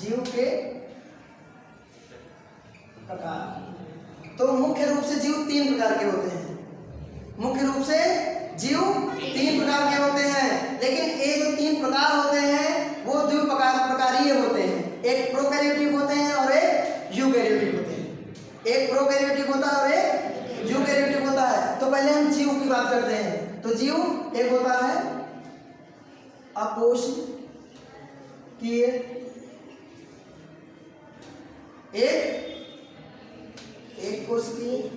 जीव के प्रकार। तो मुख्य रूप से जीव 3 प्रकार के होते हैं। मुख्य रूप से जीव 3 प्रकार के होते हैं, लेकिन ये जो 3 प्रकार होते हैं वो प्रकारीय होते हैं। एक प्रोकैरियोटिक होते हैं और एक यूकैरियोटिक होते हैं। एक प्रोकैरियोटिक होता है और एक यूकैरियोटिक होता है। तो पहले हम जीव की बात करते हैं। तो जीव एक होता है अकोशिकीय, एक कोशिकीय,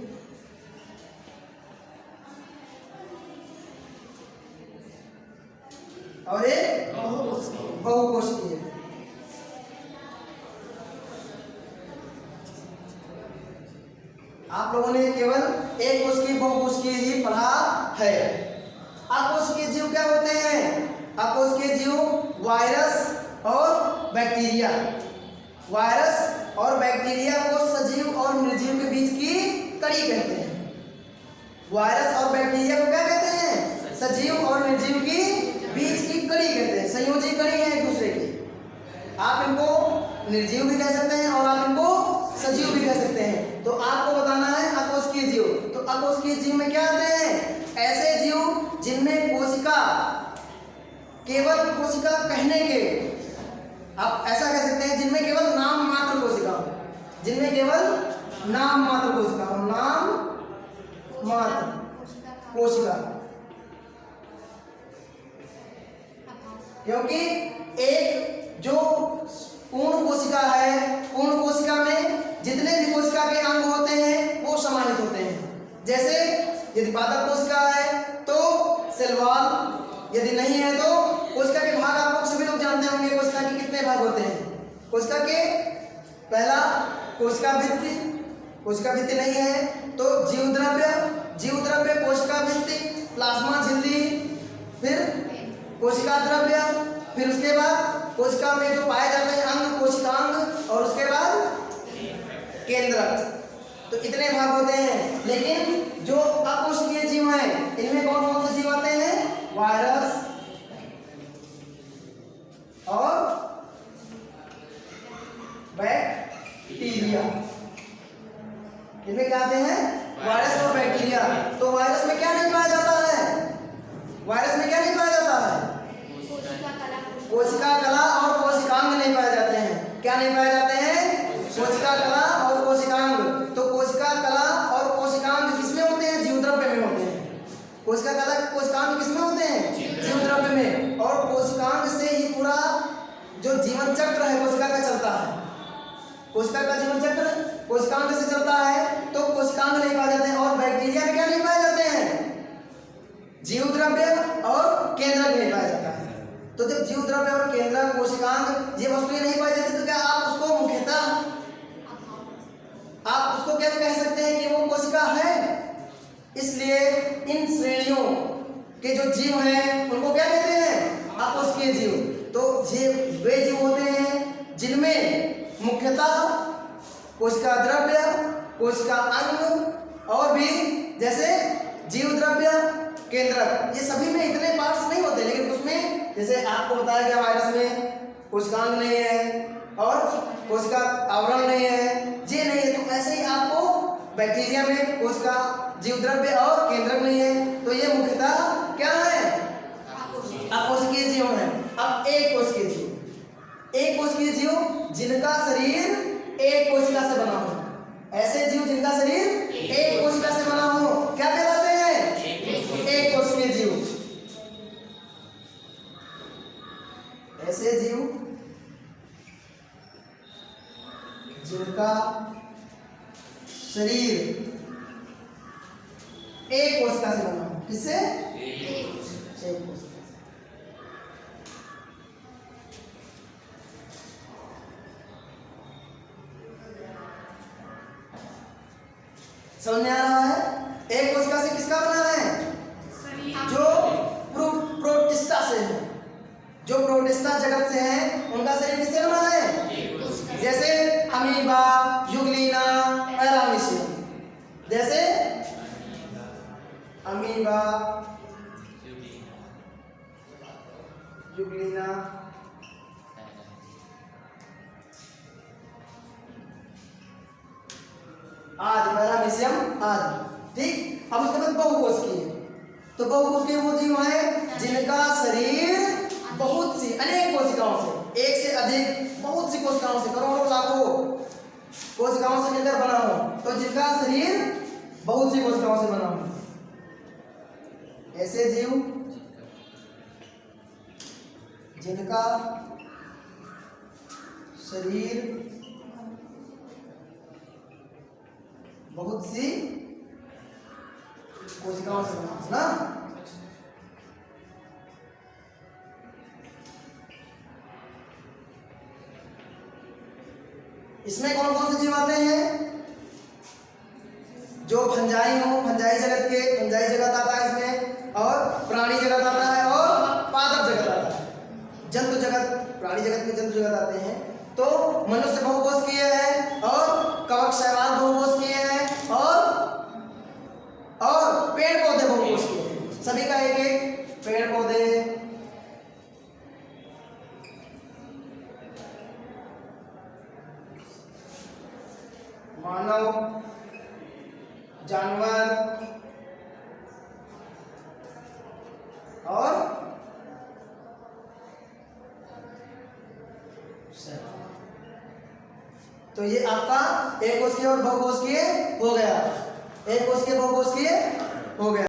और एक बहुकोशिकीय। आप लोगों ने केवल एक कोशिकीय बहुकोशिकीय ही पढ़ा है। अकोशिकीय जीव क्या होते हैं? अकोशिकीय जीव वायरस और बैक्टीरिया, वायरस और बैक्टीरिया को सजीव और निर्जीव के बीच की कड़ी कहते हैं। वायरस और बैक्टीरिया को क्या कहते हैं? सजीव और निर्जीव की बीच की कड़ी कहते हैं। संयोजी कड़ी है एक दूसरे की। आप इनको निर्जीव भी कह सकते हैं और आप इनको सजीव भी कह सकते हैं। तो आपको बताना है अकोशिकीय जीव। तो अकोशिकीय जीव में क्या आते हैं? ऐसे जीव जिनमें कोशिका, केवल कोशिका कहने के, आप ऐसा कह सकते हैं, जिनमें केवल नाम मात्र कोशिका हो, जिनमें केवल नाम मात्र कोशिका हो, नाम मात्र कोशिका। क्योंकि एक जो पूर्ण कोशिका है, पूर्ण कोशिका में जितने भी कोशिका के अंग होते हैं वो समाहित होते हैं। जैसे यदि पादप कोशिका है तो सेल वॉल, यदि नहीं है तो कोशिका के भाग, आप लोग सभी लोग जानते होंगे कोशिका के कितने भाग होते हैं। कोशिका के पहला कोशिका भित्ति, कोशिका भित्ति नहीं है तो जीव द्रव्य, जीव द्रव्य कोशिका भित्ति, प्लाज्मा झिल्ली, फिर कोशिका द्रव्य, फिर उसके बाद कोशिका में जो पाए जाते हैं अंग, कोशिकांग, और उसके बाद केंद्रक। तो इतने भाग होते हैं। लेकिन जो अकोशिकीय जीव हैं इनमें कौन कौन से जीव आते हैं? वायरस और बैक्टीरिया। इनमें क्या आते हैं? वायरस और बैक्टीरिया। तो वायरस में क्या नहीं पाया जाता है? वायरस में क्या नहीं पाया जाता है? कोशिका कला और कोशिकांग नहीं पाए जाते हैं। क्या नहीं पाए जाते हैं? कोशिका कला और कोशिकांग। तो कोशिका कला और कोशिकांग किसमें होते हैं? जीव द्रव्य में होते हैं। कोशिका कला, कोशिकांग किसमें होते हैं? जीव द्रव्य में। और कोशिकांग से ही पूरा जो जीवन चक्र है कोशिका का चलता है। कोशिका का जीवन चक्र कोशिकांग से चलता है। तो कोशिकांग नहीं पाए जाते हैं। और बैक्टीरिया में क्या नहीं पाए जाते हैं? जीव द्रव्य और केंद्रक नहीं पाया जाता है। तो जब जीव द्रव्य और केंद्रक, कोशिकांग, ये वस्तुएं नहीं पाई जाती तो क्या आप उसको मुख्यतः, आप उसको क्या कह सकते हैं कि वो कोशिका है? इसलिए इन श्रेणियों के जो जीव हैं उनको क्या कहते हैं? अकोशिकीय जीव। तो ये वे जीव होते हैं जिनमें मुख्यतः कोशिका द्रव्य, कोशिका अंग और भी जैसे जीव द्रव्य, केंद्रक, ये सभी में इतने पार्ट्स नहीं होते। लेकिन उसमें जैसे आपको बताया गया वायरस में कोशिकांग नहीं है और कोशिका आवरण नहीं है, ये नहीं है। तो ऐसे ही आपको बैक्टीरिया में कोशिका, जीव द्रव्य और केंद्रक नहीं है। तो ये मुख्यतः क्या है? अकोशिकीय जीव है। अब एक कोशिकीय जीव, एक कोशिकीय जीव जिनका शरीर एक कोशिका से बना हो। ऐसे जीव जिनका शरीर एक कोशिका से बना हो क्या कहलाते हैं? एक कोशिकीय जीव। ऐसे जीव जिनका शरीर एक कोशिका से बना हो। किससे? एक कोशिका। समझ में आ रहा है? एक कोशिका से किसका बना है? जो प्रोटिस्टा से है, जो प्रोटिस्टा जगत से है उनका शरीर किससे बना है? जैसे अमीबा, युग्लिना, पैरामीशियम। जैसे अमीबा, युग्लिना, आदि, पैरामीशियम आदि। ठीक, अब उसके बाद बहुकोशिकीय। तो बहुकोशिकीय वो जीव है जिनका शरीर बहुत सी अनेक कोशिकाओं से, एक से अधिक बहुत सी कोशिकाओं से, करोड़ों लाखों कोशिकाओं से मिलकर बना हो। तो जिनका शरीर बहुत सी कोशिकाओं से बना हो, ऐसे जीव जिनका शरीर बहुत सी कोशिकाओं से बना हो ना। इसमें कौन कौन से जीव आते हैं? जो फंजाई हो, फंजाई जगत के, फंजाई जगत आता है इसमें, और प्राणी जगत आता है, और पादप जगत आता है। जंतु जगत, प्राणी जगत में जंतु जगत आते हैं। तो मनुष्य बहुकोशिकीय है, और कवक शैवाल बहुकोशिकीय है, और पेड़ पौधे बहुकोशिकीय है। सभी का एक एक पेड़ पौधे, मानव, जानवर और तो ये आपका एक कोशिकीय और बहुकोशिकीय हो गया, एक कोशिकीय बहुकोशिकीय हो गया।